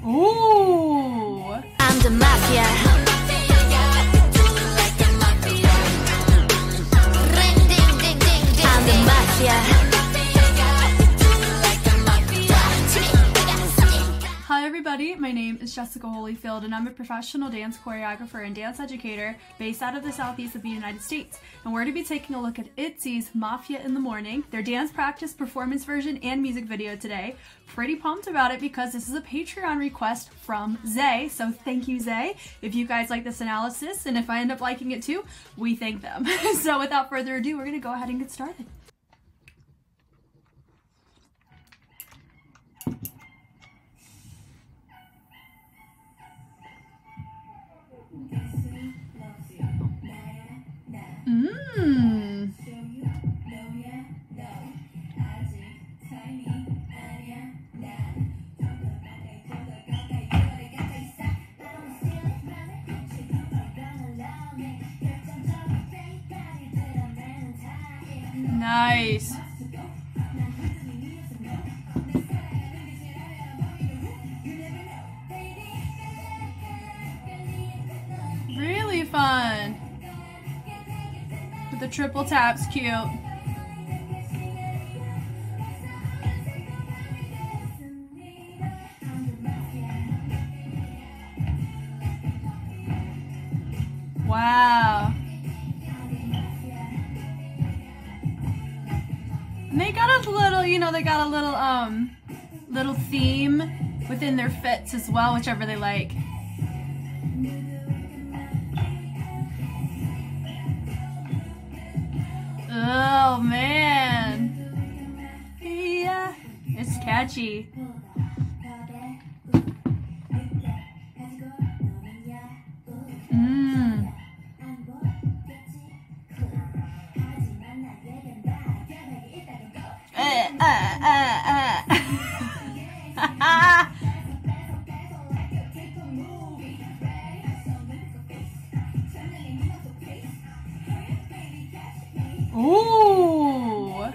Ooh. I'm the mafia. I'm the mafia. Hi everybody, my name is Jessica Holyfield and I'm a professional dance choreographer and dance educator based out of the southeast of the United States. And we're going to be taking a look at ITZY's Mafia in the Morning, their dance practice, performance version, and music video today. Pretty pumped about it because this is a Patreon request from Zay, so thank you Zay. If you guys like this analysis and if I end up liking it too, we thank them. So without further ado, we're going to go ahead and get started. Nice. Really fun. With the triple taps, cute. Wow. And they got a little, you know, they got a little theme within their fits as well, whichever they like. Oh man. Yeah. It's catchy. Ooh.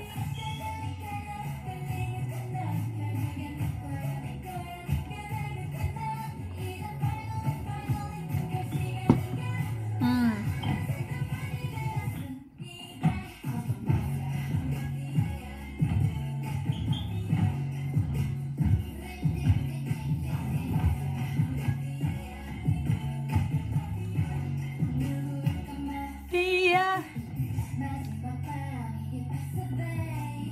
Yeah.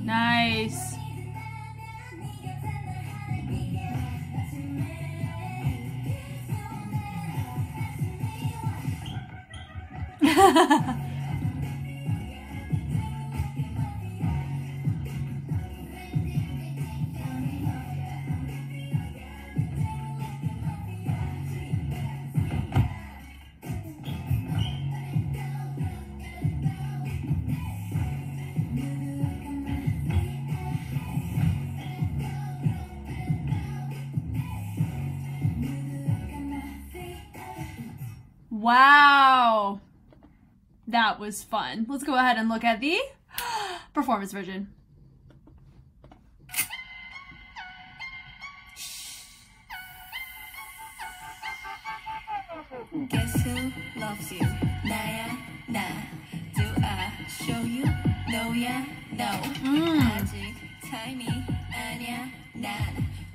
Nice. Wow, that was fun. Let's go ahead and look at the performance version. Guess who loves you? 나야 나. Do I show you? 너야 no. 아직 타임이 아니야 난.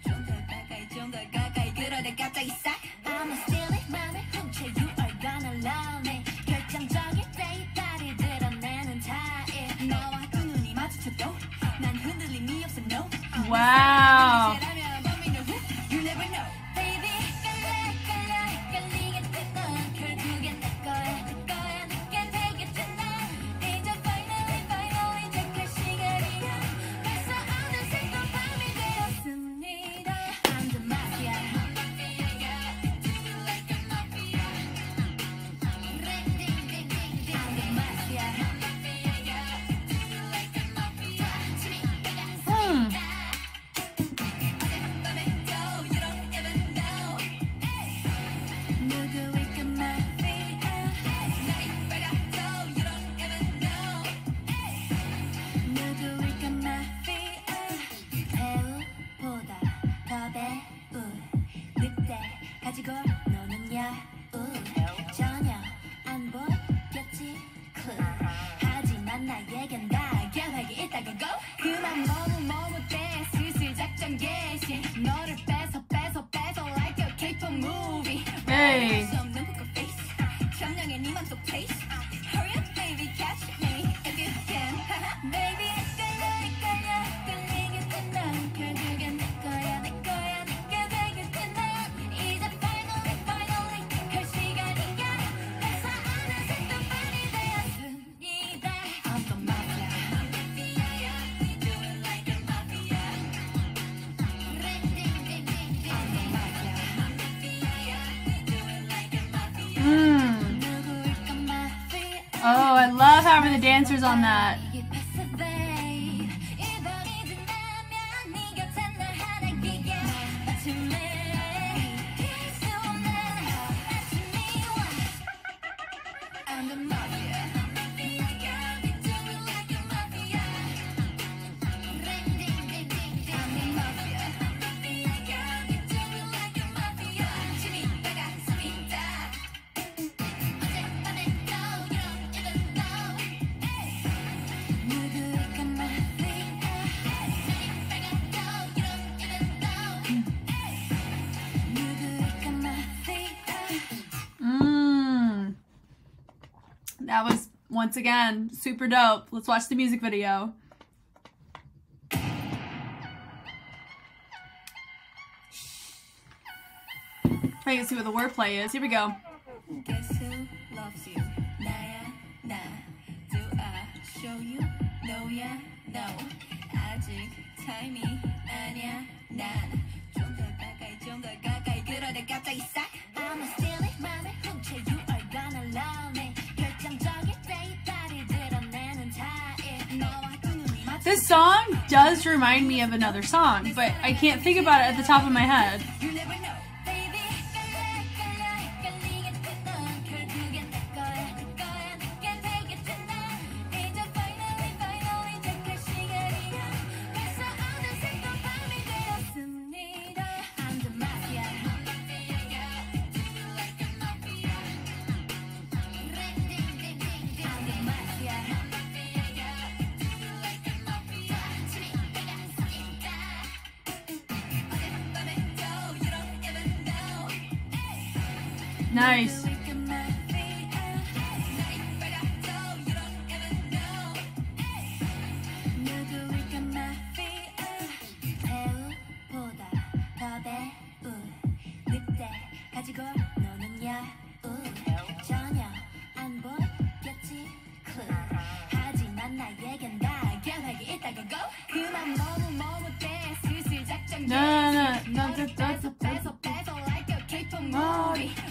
좀 더 가까이 좀 더 가까이 그러다 갑자기 싹. I'ma steal it 맘을 훔쳐 you are gonna love me. 결정적일 때 다리 드러내는 타입. 너와 두 눈이 마주쳐도 난 흔들림이 없어 no. Wow. You never know. Hey. Oh, I love having the dancers on that. That was, once again, super dope. Let's watch the music video. I can see what the wordplay is. Here we go. Guess who loves you? 나야 나. Do I show you? 너야 no. 아직 타임이 아니야 난. 좀 더 가까이 그러다 갑자기 싹. I'ma steal it 맘에 훔쳐 you are gonna love me. 결정적인 데이터를 드러내는 타입. 너와 그 눈이 맞춰. This song does remind me of another song, but I can't think about it at the top of my head. You never know. Nice.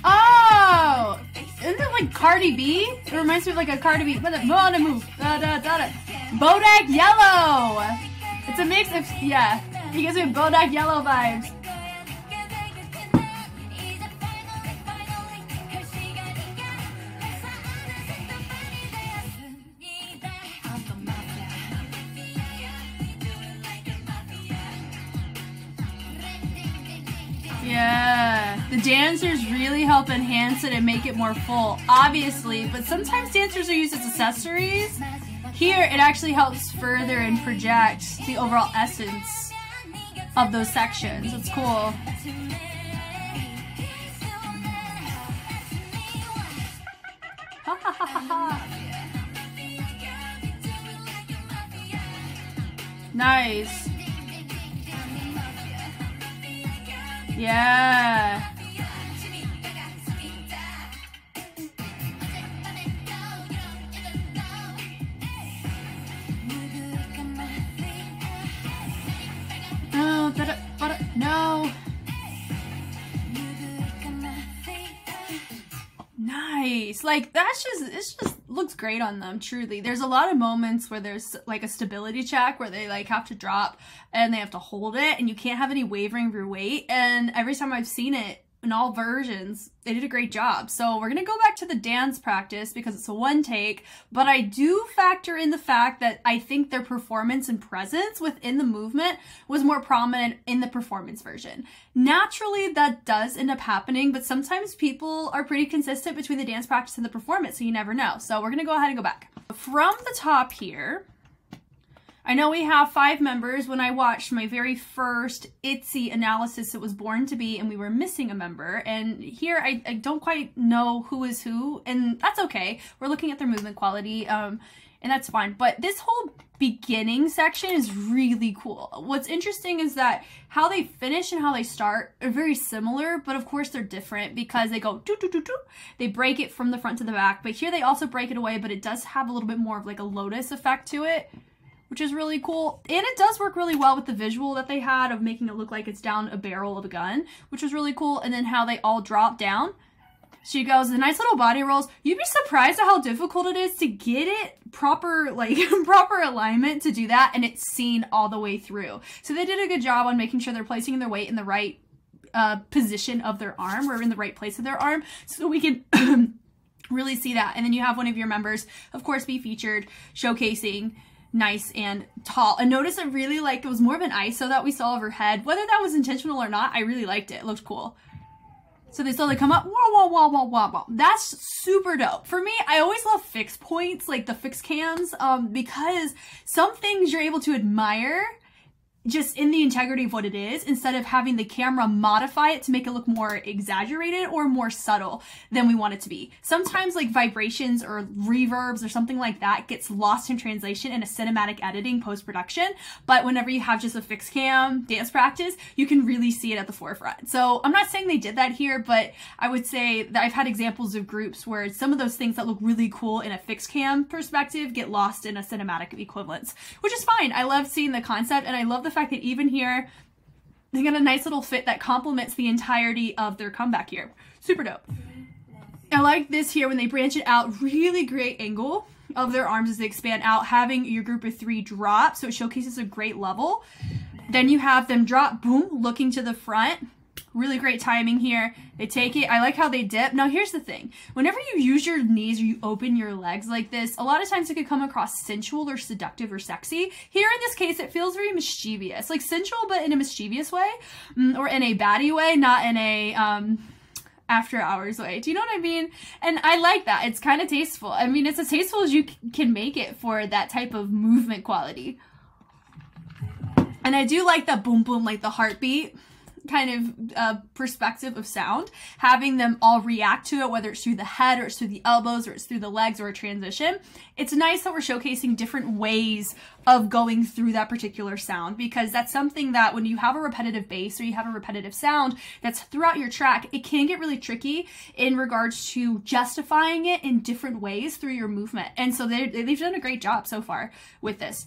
Oh! Isn't it like Cardi B? It reminds me of like a Cardi B. Bodak Yellow! It's a mix of, yeah. He gives me Bodak Yellow vibes. Yeah, the dancers really help enhance it and make it more full, obviously, but sometimes dancers are used as accessories. Here, it actually helps further and project the overall essence of those sections. It's cool. Nice. Yeah. No. Nice. Like that's just looks great on them, truly. There's a lot of moments where there's like a stability check where they like have to drop and they have to hold it and you can't have any wavering of your weight, and every time I've seen it in all versions, they did a great job. So we're gonna go back to the dance practice because it's a one take, but I do factor in the fact that I think their performance and presence within the movement was more prominent in the performance version. Naturally, that does end up happening, but sometimes people are pretty consistent between the dance practice and the performance, so you never know. So we're gonna go ahead and go back. From the top here, I know we have 5 members. When I watched my very first ITZY analysis, it was born to be, and we were missing a member. And here I don't quite know who is who, and that's okay. We're looking at their movement quality, and that's fine. But this whole beginning section is really cool. What's interesting is that how they finish and how they start are very similar, but of course they're different because they go doo doo doo doo. They break it from the front to the back, but here they also break it away, but it does have a little bit more of like a lotus effect to it, which is really cool. And it does work really well with the visual that they had of making it look like it's down a barrel of a gun, which was really cool. And then how they all drop down. She goes, the nice little body rolls. You'd be surprised at how difficult it is to get it proper, like proper alignment to do that, and it's seen all the way through. So they did a good job on making sure they're placing their weight in the right position of their arm, or in the right place of their arm, so we can really see that. And then you have one of your members, of course, be featured, showcasing nice and tall. And notice I really like, it was more of an ISO that we saw of her head. Whether that was intentional or not, I really liked it. It looked cool. So they slowly come up, wah, wah, wah, wah, wah, wah. That's super dope. For me, I always love fixed points, like the fixed cams, because some things you're able to admire just in the integrity of what it is, instead of having the camera modify it to make it look more exaggerated or more subtle than we want it to be. Sometimes like vibrations or reverbs or something like that gets lost in translation in a cinematic editing post-production, but whenever you have just a fixed cam dance practice, you can really see it at the forefront. So I'm not saying they did that here, but I would say that I've had examples of groups where some of those things that look really cool in a fixed cam perspective get lost in a cinematic equivalence, which is fine. I love seeing the concept, and I love the fact that even here they got a nice little fit that complements the entirety of their comeback here. Super dope. I like this here when they branch it out. Really great angle of their arms as they expand out, having your group of 3 drop, so it showcases a great level. Then you have them drop, boom, looking to the front. Really great timing here. They take it. I like how they dip. Now here's the thing. Whenever you use your knees or you open your legs like this, a lot of times it could come across sensual or seductive or sexy. Here in this case, it feels very mischievous. Like sensual, but in a mischievous way. Or in a baddie way, not in a after hours way. Do you know what I mean? And I like that. It's kind of tasteful. I mean, it's as tasteful as you can make it for that type of movement quality. And I do like that boom boom, like the heartbeat kind of perspective of sound, having them all react to it, whether it's through the head or it's through the elbows or it's through the legs or a transition. It's nice that we're showcasing different ways of going through that particular sound, because that's something that when you have a repetitive bass or you have a repetitive sound that's throughout your track, it can get really tricky in regards to justifying it in different ways through your movement. And so they've done a great job so far with this.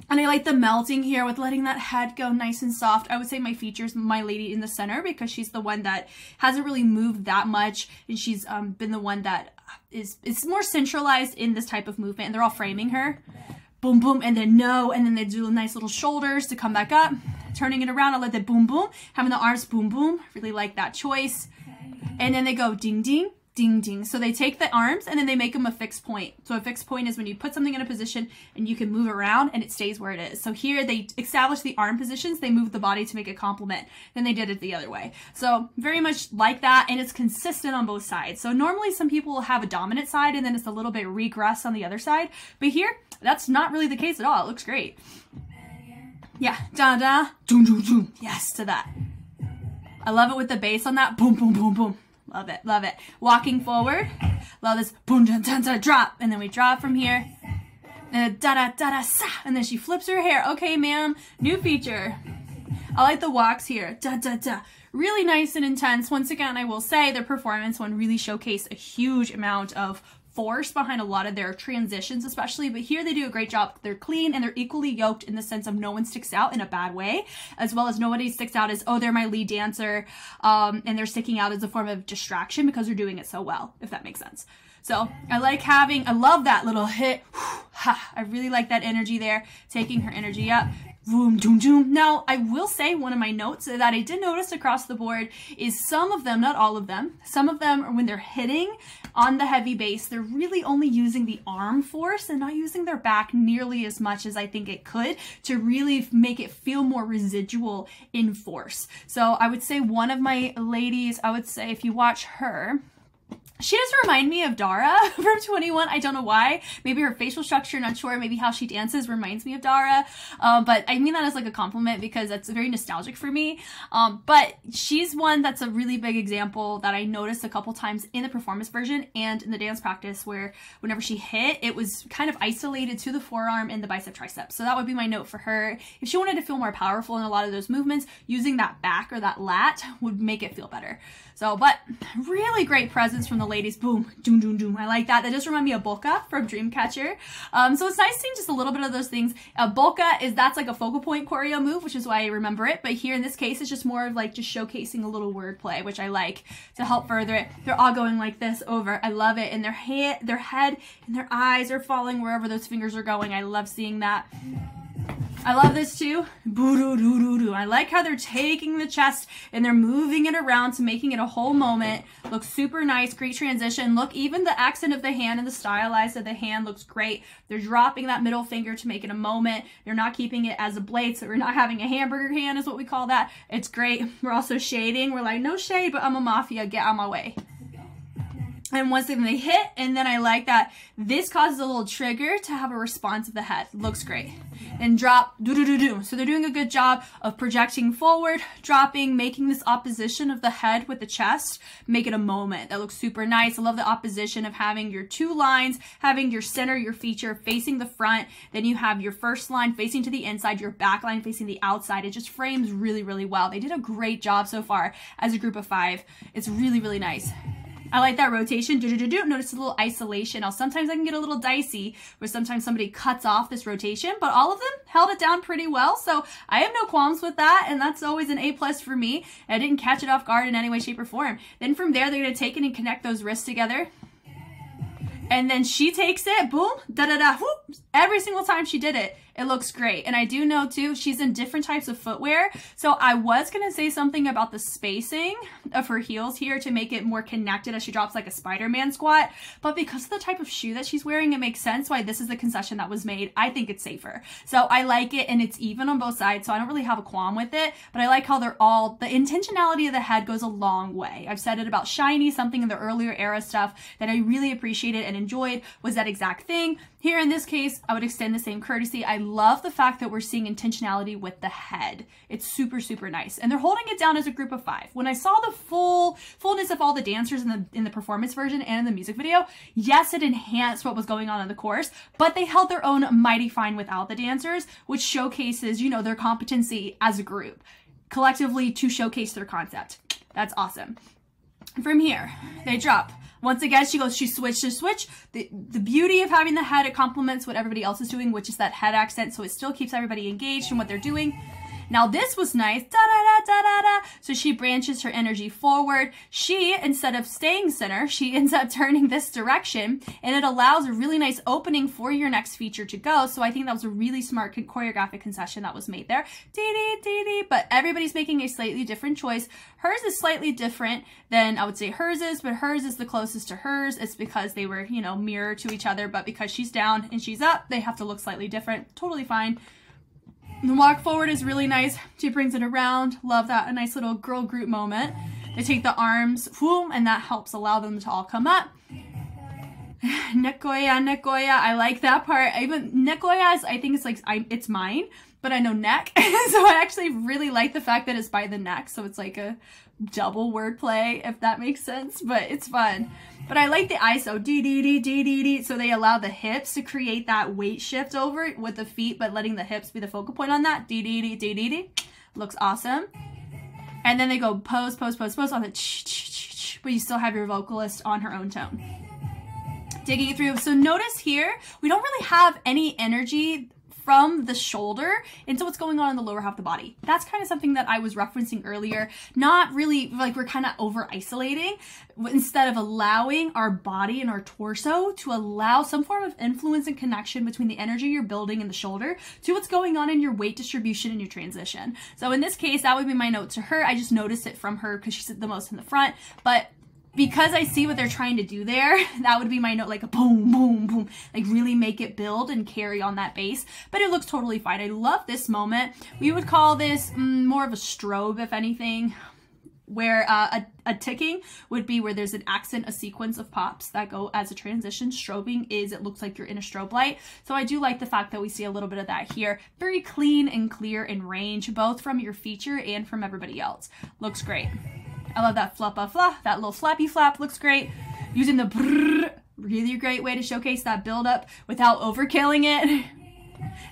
And I like the melting here with letting that head go nice and soft. I would say my feature's my lady in the center, because she's the one that hasn't really moved that much, and she's been the one that is more centralized in this type of movement, and they're all framing her. Boom, boom, and then no, and then they do nice little shoulders to come back up. Turning it around, I let the boom, boom. Having the arms boom, boom. Really like that choice. And then they go ding, ding. Ding, ding. So they take the arms and then they make them a fixed point. So a fixed point is when you put something in a position and you can move around and it stays where it is. So here they establish the arm positions, they move the body to make a complement. Then they did it the other way. So very much like that, and it's consistent on both sides. So normally some people will have a dominant side and then it's a little bit regress on the other side. But here, that's not really the case at all. It looks great. Yeah, da da, doom, doom, doom. Yes, to that. I love it with the bass on that. Boom, boom, boom, boom. Love it, love it. Walking forward, love this boom, da, da, da, drop, and then we drop from here, and da, da, da, da, sa, and then she flips her hair. Okay, ma'am, new feature. I like the walks here, da, da, da. Really nice and intense. Once again, I will say their performance one really showcased a huge amount of force behind a lot of their transitions especially, but here they do a great job. They're clean and they're equally yoked in the sense of no one sticks out in a bad way, as well as nobody sticks out as, oh, they're my lead dancer, and they're sticking out as a form of distraction because they're doing it so well, if that makes sense. So I love that little hit. I really like that energy there, taking her energy up. Boom, doom, doom. Now, I will say one of my notes that I did notice across the board is some of them, not all of them, some of them, when they're hitting on the heavy bass, they're really only using the arm force and not using their back nearly as much as I think it could to really make it feel more residual in force. So I would say one of my ladies, I would say if you watch her, She does remind me of Dara from 21. I don't know why. Maybe her facial structure, not sure. Maybe how she dances reminds me of Dara. But I mean that as like a compliment because that's very nostalgic for me. But she's one that's a really big example that I noticed a couple times in the performance version and in the dance practice, where whenever she hit, it was kind of isolated to the forearm and the bicep tricep. So that would be my note for her. If she wanted to feel more powerful in a lot of those movements, using that back or that lat would make it feel better. So, but really great presence from the ladies. Boom, doom, doom, doom. I like that. That just reminded me of Bolka from Dreamcatcher. So it's nice seeing just a little bit of those things. Bolka that's like a focal point choreo move, which is why I remember it. But here in this case, it's just more of like just showcasing a little wordplay, which I like to help further it. They're all going like this over. I love it. And their head and their eyes are falling wherever those fingers are going. I love seeing that. I love this too. Boo-doo-doo-doo-doo. I like how they're taking the chest and they're moving it around to making it a whole moment. Looks super nice. Great transition. Look, even the accent of the hand and the stylized of the hand looks great. They're dropping that middle finger to make it a moment. They're not keeping it as a blade, so we're not having a hamburger hand is what we call that. It's great. We're also shading. We're like, no shade, but I'm a mafia. Get out my way. And once they hit, and then I like that this causes a little trigger to have a response of the head. Looks great. And drop, do-do-do-do. So they're doing a good job of projecting forward, dropping, making this opposition of the head with the chest, make it a moment. That looks super nice. I love the opposition of having your two lines, having your center, your feature facing the front. Then you have your first line facing to the inside, your back line facing the outside. It just frames really, really well. They did a great job so far as a group of 5. It's really, really nice. I like that rotation. Notice a little isolation. Now, sometimes I can get a little dicey where sometimes somebody cuts off this rotation, but all of them held it down pretty well. So I have no qualms with that. And that's always an A+ for me. I didn't catch it off guard in any way, shape, or form. Then from there, they're going to take it and connect those wrists together. And then she takes it, boom, da-da-da, whoop. Every single time she did it, it looks great. And I do know too, she's in different types of footwear. So I was gonna say something about the spacing of her heels here to make it more connected as she drops like a Spider-Man squat. But because of the type of shoe that she's wearing, it makes sense why this is the concession that was made. I think it's safer. So I like it, and it's even on both sides. So I don't really have a qualm with it, but I like how they're all, the intentionality of the head goes a long way. I've said it about Shiny, something in the earlier era stuff that I really appreciated and enjoyed was that exact thing. Here in this case, I would extend the same courtesy. I love the fact that we're seeing intentionality with the head. It's super, super nice. And they're holding it down as a group of 5. When I saw the fullness of all the dancers in the performance version and in the music video, yes, it enhanced what was going on in the course, but they held their own mighty fine without the dancers, which showcases, you know, their competency as a group, collectively to showcase their concept. That's awesome. From here, they drop. Once again, she switches. The beauty of having the head, it complements what everybody else is doing, which is that head accent, so it still keeps everybody engaged in what they're doing. Now this was nice, da-da-da-da-da-da. So she branches her energy forward. She, instead of staying center, she ends up turning this direction, and it allows a really nice opening for your next feature to go. So I think that was a really smart choreographic concession that was made there. Dee-dee-dee-dee. But everybody's making a slightly different choice. Hers is slightly different than I would say hers is, but hers is the closest to hers. It's because they were, you know, mirror to each other, but because she's down and she's up, they have to look slightly different. Totally fine. The walk forward is really nice. She brings it around. Love that. A nice little girl group moment. They take the arms, whoom, and that helps allow them to all come up. Nekoya, nekoya. I like that part. Even nekoya is, I think it's like, it's mine, but I know neck. So I actually really like the fact that it's by the neck. So it's like a double wordplay, if that makes sense, but it's fun. But I like the ISO, dee-dee-dee-dee-dee-dee. So they allow the hips to create that weight shift over with the feet, but letting the hips be the focal point on that. Dee-dee-dee-dee-dee-dee. Looks awesome. And then they go pose, pose, pose, pose on the ch-ch-ch-ch, but you still have your vocalist on her own tone. Digging it through. So notice here, we don't really have any energy from the shoulder into what's going on in the lower half of the body. That's kind of something that I was referencing earlier. Not really, like we're kind of over isolating instead of allowing our body and our torso to allow some form of influence and connection between the energy you're building in the shoulder to what's going on in your weight distribution and your transition. So in this case, that would be my note to her. I just noticed it from her because she's the most in the front, but because I see what they're trying to do there, that would be my note, like a boom, boom, boom, like really make it build and carry on that bass, but it looks totally fine. I love this moment. We would call this more of a strobe, if anything. where a ticking would be where there's an accent, a sequence of pops that go as a transition. Strobing is, it looks like you're in a strobe light. So I do like the fact that we see a little bit of that here. Very clean and clear in range, both from your feature and from everybody else. Looks great. I love that flappa, that little flappy flap looks great. Using the brrr, really great way to showcase that buildup without overkilling it.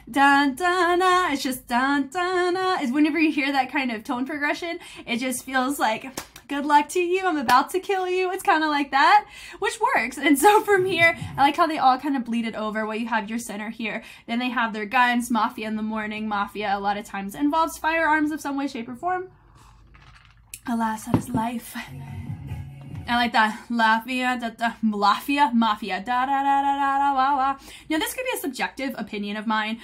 Dun dun dun, it's just dun dun dun. Is whenever you hear that kind of tone progression, it just feels like good luck to you, I'm about to kill you. It's kind of like that, which works. And so from here, I like how they all kind of bleeded over where you have your center here. Then they have their guns, Mafia in the morning. Mafia a lot of times involves firearms of some way, shape, or form. Alas, that is life. I like that. Mafia, da da, mafia, da da da da da wah wah. Now, this could be a subjective opinion of mine.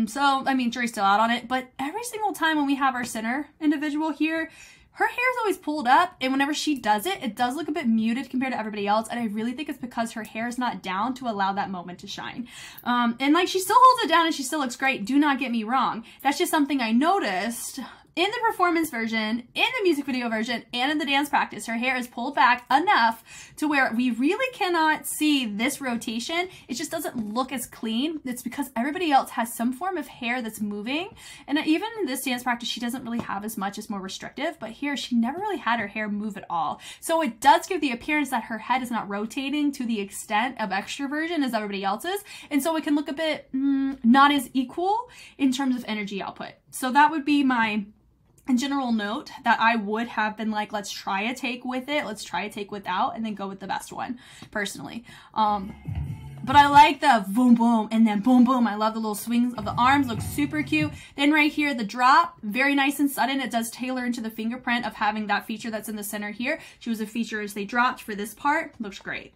So, I mean, jury's still out on it. But every single time when we have our center individual here, her hair is always pulled up, and whenever she does it, it does look a bit muted compared to everybody else, and I really think it's because her hair is not down to allow that moment to shine. And like, she still holds it down and she still looks great, do not get me wrong. That's just something I noticed in the performance version, in the music video version, and in the dance practice. Her hair is pulled back enough to where we really cannot see this rotation. It just doesn't look as clean. It's because everybody else has some form of hair that's moving. And even in this dance practice, she doesn't really have as much, it's more restrictive. But here, she never really had her hair move at all. So it does give the appearance that her head is not rotating to the extent of extroversion as everybody else's. And so it can look a bit not as equal in terms of energy output. So that would be my general note that I would have been like, let's try a take with it, let's try a take without, and then go with the best one, personally. But I like the boom boom and then boom boom. I love the little swings of the arms, looks super cute. Then right here, the drop, very nice and sudden. It does tailor into the fingerprint of having that feature that's in the center here. She was a feature as they dropped for this part, looks great.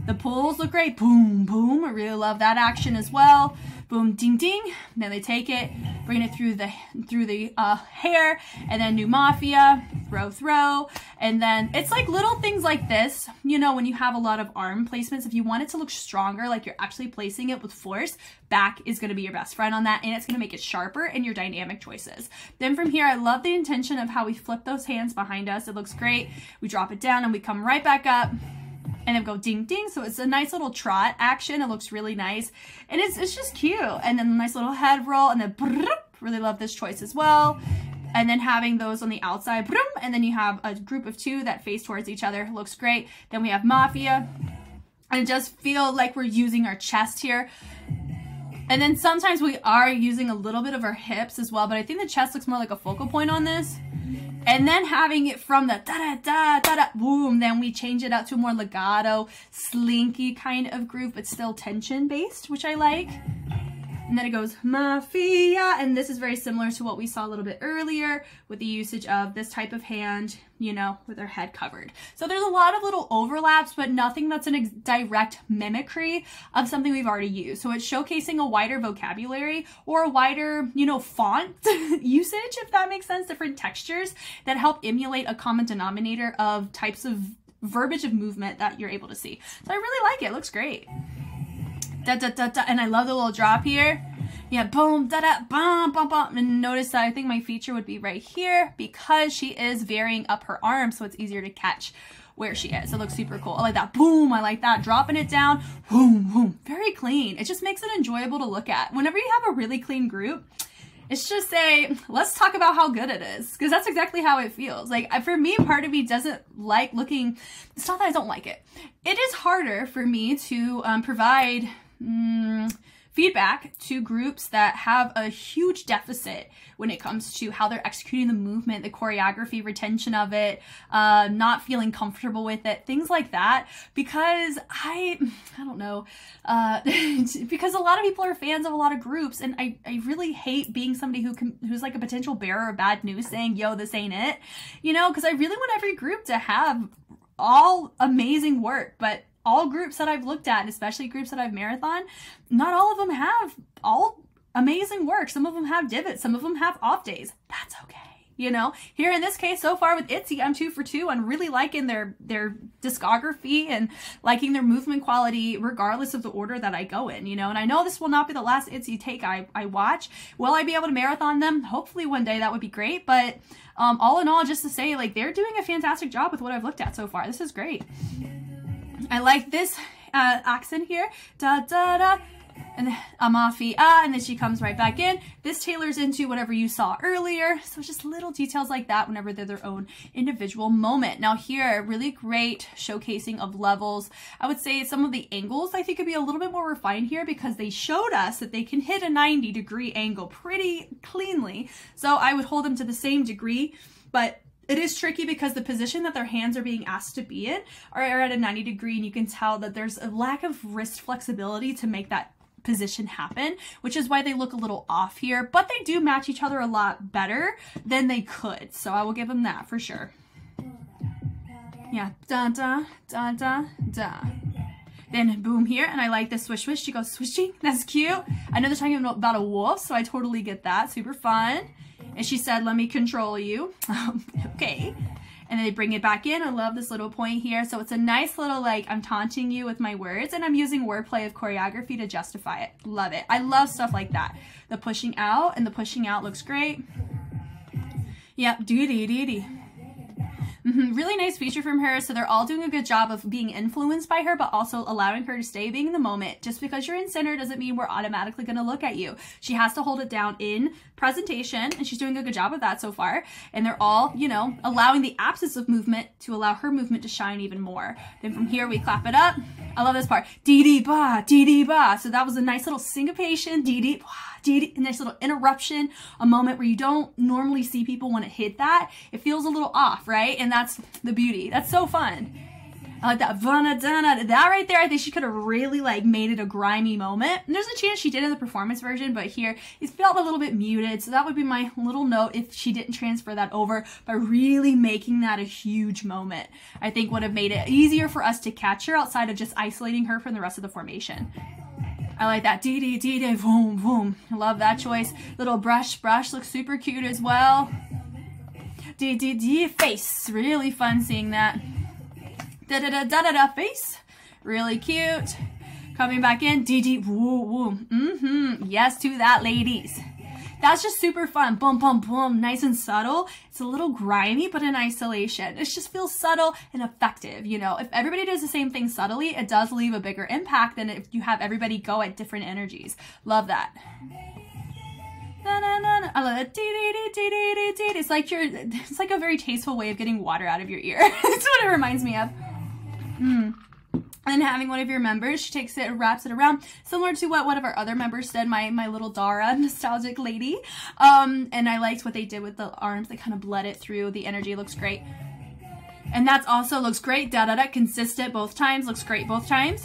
The pulls look great, boom boom. I really love that action as well. Boom, ding, ding. Then they take it, bring it through the hair, and then new Mafia, throw. And then it's like little things like this, you know, when you have a lot of arm placements, if you want it to look stronger, like you're actually placing it with force, back is going to be your best friend on that, and it's going to make it sharper in your dynamic choices. Then from here, I love the intention of how we flip those hands behind us. It looks great. We drop it down and we come right back up. And then go ding ding, so it's a nice little trot action. It looks really nice, and it's just cute. And then a nice little head roll, and then really love this choice as well. And then having those on the outside, and then you have a group of two that face towards each other. Looks great. Then we have Mafia, and it does feel like we're using our chest here. And then sometimes we are using a little bit of our hips as well, but I think the chest looks more like a focal point on this. And then having it from the da-da-da-da-da, boom, then we change it out to a more legato, slinky kind of groove, but still tension-based, which I like. And then it goes Mafia, and this is very similar to what we saw a little bit earlier with the usage of this type of hand, you know, with her head covered. So there's a lot of little overlaps, but nothing that's a direct mimicry of something we've already used. So it's showcasing a wider vocabulary or a wider, you know, font usage, if that makes sense, different textures that help emulate a common denominator of types of verbiage of movement that you're able to see. So I really like it. It looks great. Da, da, da, da. And I love the little drop here. Yeah, boom, da, da, bum, bum, bum. And notice that I think my feature would be right here because she is varying up her arm, so it's easier to catch where she is. It looks super cool. I like that. Boom, I like that. Dropping it down. Boom, boom. Very clean. It just makes it enjoyable to look at. Whenever you have a really clean group, it's just let's talk about how good it is, because that's exactly how it feels. Like, for me, part of me doesn't like looking, it's not that I don't like it. It is harder for me to provide feedback to groups that have a huge deficit when it comes to how they're executing the movement, the choreography, retention of it, not feeling comfortable with it, things like that, because I don't know, because a lot of people are fans of a lot of groups, and I really hate being somebody who's like a potential bearer of bad news saying, yo, this ain't it, you know, because I really want every group to have all amazing work, but all groups that I've looked at, especially groups that I've marathon, not all of them have all amazing work. Some of them have divots. Some of them have off days. That's okay. You know, here in this case, so far with ITZY, I'm 2 for 2 on really liking their discography and liking their movement quality, regardless of the order that I go in, you know. And I know this will not be the last ITZY take I watch. Will I be able to marathon them? Hopefully one day, that would be great. But all in all, just to say, like, they're doing a fantastic job with what I've looked at so far. This is great. I like this accent here. Da da da. And then 마.피.아, and then she comes right back in. This tailors into whatever you saw earlier. So it's just little details like that whenever they're their own individual moment. Now here, really great showcasing of levels. I would say some of the angles I think could be a little bit more refined here because they showed us that they can hit a 90-degree angle pretty cleanly. So I would hold them to the same degree, but it is tricky because the position that their hands are being asked to be in are at a 90 degree, and you can tell that there's a lack of wrist flexibility to make that position happen, which is why they look a little off here, but they do match each other a lot better than they could. So I will give them that for sure. Yeah, da da da da da. Then boom here, and I like the swish swish. She goes swishing. That's cute. I know they're talking about a wolf, so I totally get that. Super fun. And she said, "Let me control you." Okay. And then they bring it back in. I love this little point here. So it's a nice little, like, I'm taunting you with my words, and I'm using wordplay of choreography to justify it. Love it. I love stuff like that. The pushing out, and the pushing out looks great. Yep, doo-dee-dee-dee. Really nice feature from her. So they're all doing a good job of being influenced by her, but also allowing her to stay being in the moment. Just because you're in center doesn't mean we're automatically going to look at you. She has to hold it down in presentation, and she's doing a good job of that so far. And they're all, you know, allowing the absence of movement to allow her movement to shine even more. Then from here, we clap it up. I love this part. Dee-dee-ba, dee-dee-ba. So that was a nice little syncopation. Dee-dee-ba. A nice little interruption, a moment where you don't normally see people want to hit that. It feels a little off, right? And that's the beauty. That's so fun. I like that. That right there, I think she could have really, like, made it a grimy moment. And there's a chance she did in the performance version, but here it felt a little bit muted. So that would be my little note if she didn't transfer that over by really making that a huge moment. I think would have made it easier for us to catch her outside of just isolating her from the rest of the formation. I like that. Dee-dee, dee-dee, boom, boom. I love that choice. Little brush looks super cute as well. Dee-dee-dee, face. Really fun seeing that. Da-da-da-da-da-da, face. Really cute. Coming back in. Dee-dee, woo, woo. Yes to that, ladies. That's just super fun. Boom, boom, boom. Nice and subtle. It's a little grimy, but in isolation. It just feels subtle and effective. You know, if everybody does the same thing subtly, it does leave a bigger impact than if you have everybody go at different energies. Love that. I love it. It's like a very tasteful way of getting water out of your ear. That's what it reminds me of. And having one of your members, she takes it and wraps it around, similar to what one of our other members did, my little Dara, nostalgic lady. And I liked what they did with the arms. They kind of bled it through. The energy looks great. And that's also looks great. Da-da-da, consistent both times. Looks great both times.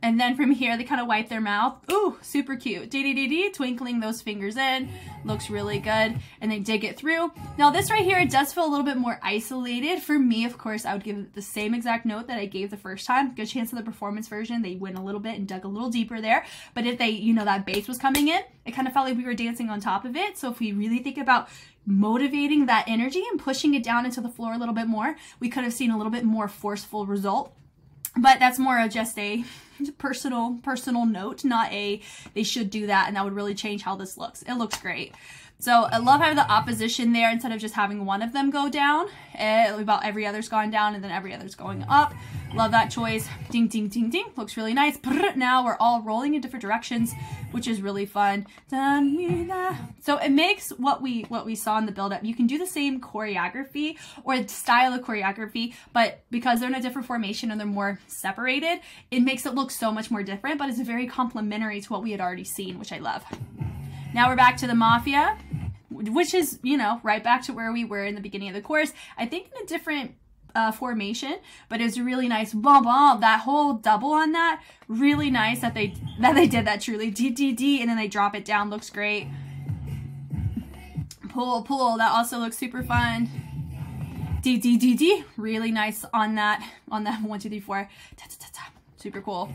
And then from here, they kind of wipe their mouth. Ooh, super cute. Dee-dee-dee-dee, twinkling those fingers in. Looks really good. And they dig it through. Now this right here, it does feel a little bit more isolated. For me, of course, I would give it the same exact note that I gave the first time. Good chance of the performance version, they went a little bit and dug a little deeper there. But if they, you know, that bass was coming in, it kind of felt like we were dancing on top of it. So if we really think about motivating that energy and pushing it down into the floor a little bit more, we could have seen a little bit more forceful result. But that's more of just a personal note, not a they should do that, and that would really change how this looks. It looks great. So I love having the opposition there instead of just having one of them go down. About every other's gone down and then every other's going up. Love that choice. Ding, ding, ding, ding. Looks really nice. Now we're all rolling in different directions, which is really fun. So it makes what we saw in the build-up. You can do the same choreography or style of choreography, but because they're in a different formation and they're more separated, it makes it look so much more different, but it's very complementary to what we had already seen, which I love. Now we're back to the 마.피.아, which is, you know, right back to where we were in the beginning of the course. I think in a different formation, but it was really nice. Boom, that whole double on that, really nice that they did that truly. D, and then they drop it down. Looks great. Pull. That also looks super fun. D. Really nice on that 1, 2, 3, 4. Super cool.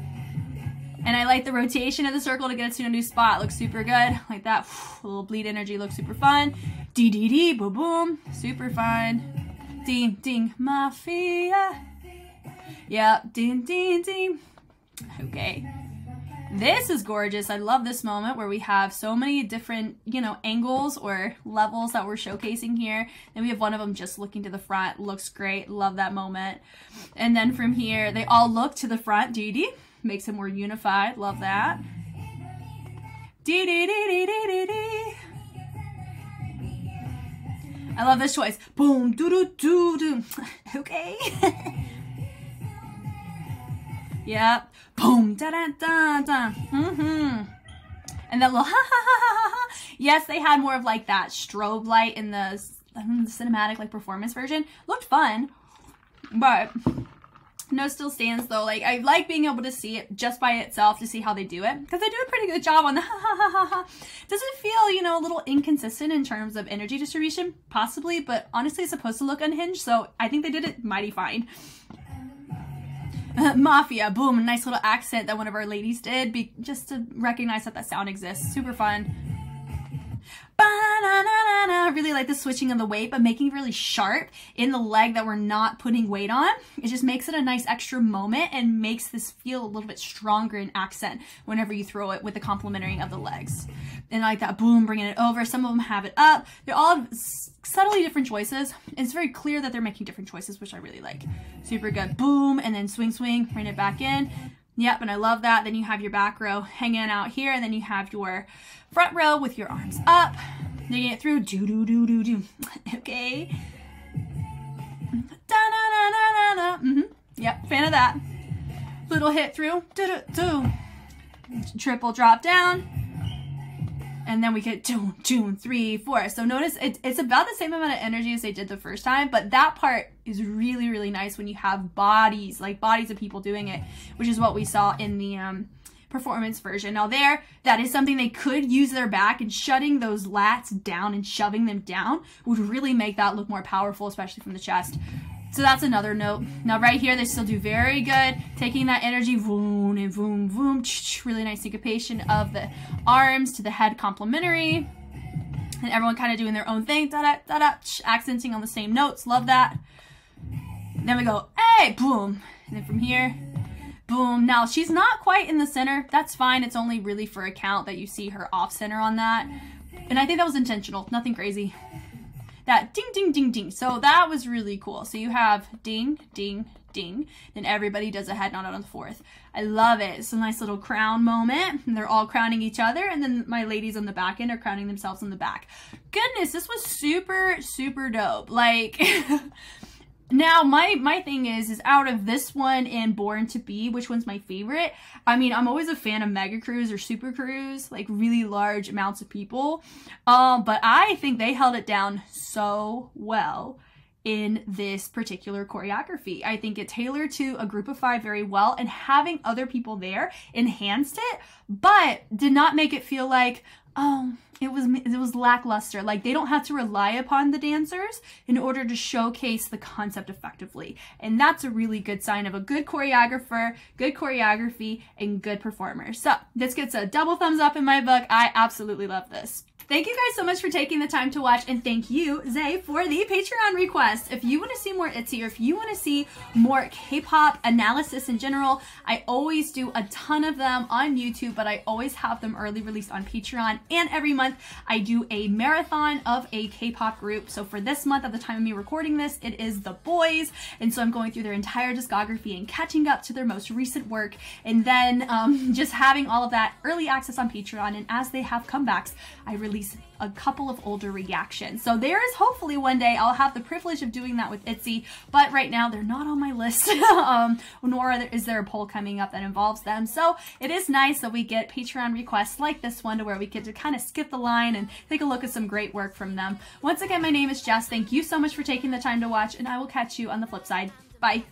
And I like the rotation of the circle to get us to a new spot. Looks super good. Like that. A little bleed energy looks super fun. Dee dee dee, boom boom, super fun. Ding ding, ма.피.아. Yep, ding ding ding. Okay. This is gorgeous. I love this moment where we have so many different, you know, angles or levels that we're showcasing here. Then we have one of them just looking to the front. Looks great. Love that moment. And then from here, they all look to the front. Dee dee. Makes it more unified. Love that. Dee dee dee dee dee dee dee. I love this choice. Boom, doo doo doo doo. Okay. Yep. Boom, da da da da. And that little ha ha ha ha ha. Yes, they had more of like that strobe light in the cinematic like performance version. Looked fun, but no still stands though. Like I like being able to see it just by itself to see how they do it, because they do a pretty good job on the ha ha ha ha ha. Does it feel, you know, a little inconsistent in terms of energy distribution? Possibly, but honestly it's supposed to look unhinged, so I think they did it mighty fine. 마.피.아, boom, a nice little accent that one of our ladies did, just to recognize that that sound exists. Super fun. Ba-na-na-na-na. Really like the switching of the weight, but making it really sharp in the leg that we're not putting weight on. It just makes it a nice extra moment and makes this feel a little bit stronger in accent whenever you throw it with the complementary of the legs. And like that, boom, bringing it over. Some of them have it up. They're all have subtly different choices. It's very clear that they're making different choices, which I really like. Super good. Boom, and then swing, swing, bring it back in. Yep, and I love that. Then you have your back row hanging out here, and then you have your front row with your arms up. Digging it through. Do, do, do, do, do. Okay. Da, da, da, da, da, da. Yep, fan of that. Little hit through. Do, do, do. Triple drop down. And then we get 2, 2, 3, 4. So notice it's about the same amount of energy as they did the first time, but that part is really, really nice when you have bodies, like bodies of people doing it, which is what we saw in the performance version. Now that is something they could use their back, and shutting those lats down and shoving them down would really make that look more powerful, especially from the chest. So that's another note. Now right here, they still do very good. Taking that energy, boom and boom, boom. Really nice syncopation of the arms to the head complementary. And everyone kind of doing their own thing. Da da da da. Accenting on the same notes. Love that. Then we go, hey, boom. And then from here, boom. Now she's not quite in the center. That's fine. It's only really for a count that you see her off center on that. And I think that was intentional. Nothing crazy. That ding, ding, ding, ding. So that was really cool. So you have ding, ding, ding. Then everybody does a head nod on the fourth. I love it. It's a nice little crown moment. And they're all crowning each other. And then my ladies on the back end are crowning themselves on the back. Goodness, this was super, super dope. Like... Now, my thing is out of this one and Born to Be, which one's my favorite? I mean, I'm always a fan of mega crews or super crews, like really large amounts of people. But I think they held it down so well in this particular choreography. I think it tailored to a group of 5 very well, and having other people there enhanced it, but did not make it feel like, oh, it was lackluster. Like, they don't have to rely upon the dancers in order to showcase the concept effectively. And that's a really good sign of a good choreographer, good choreography, and good performer. So this gets a double thumbs up in my book. I absolutely love this. Thank you guys so much for taking the time to watch, and thank you, Zay, for the Patreon request. If you want to see more ITZY, or if you want to see more K-pop analysis in general, I always do a ton of them on YouTube, but I always have them early released on Patreon. And every month I do a marathon of a K-pop group. So for this month, at the time of me recording this, it is The Boys, and so I'm going through their entire discography and catching up to their most recent work, and then just having all of that early access on Patreon. And as they have comebacks, I release a couple of older reactions. So there is hopefully one day I'll have the privilege of doing that with ITZY, but right now they're not on my list, nor is there a poll coming up that involves them. So it is nice that we get Patreon requests like this one, to where we get to kind of skip the line and take a look at some great work from them. Once again, my name is Jess. Thank you so much for taking the time to watch, and I will catch you on the flip side. Bye.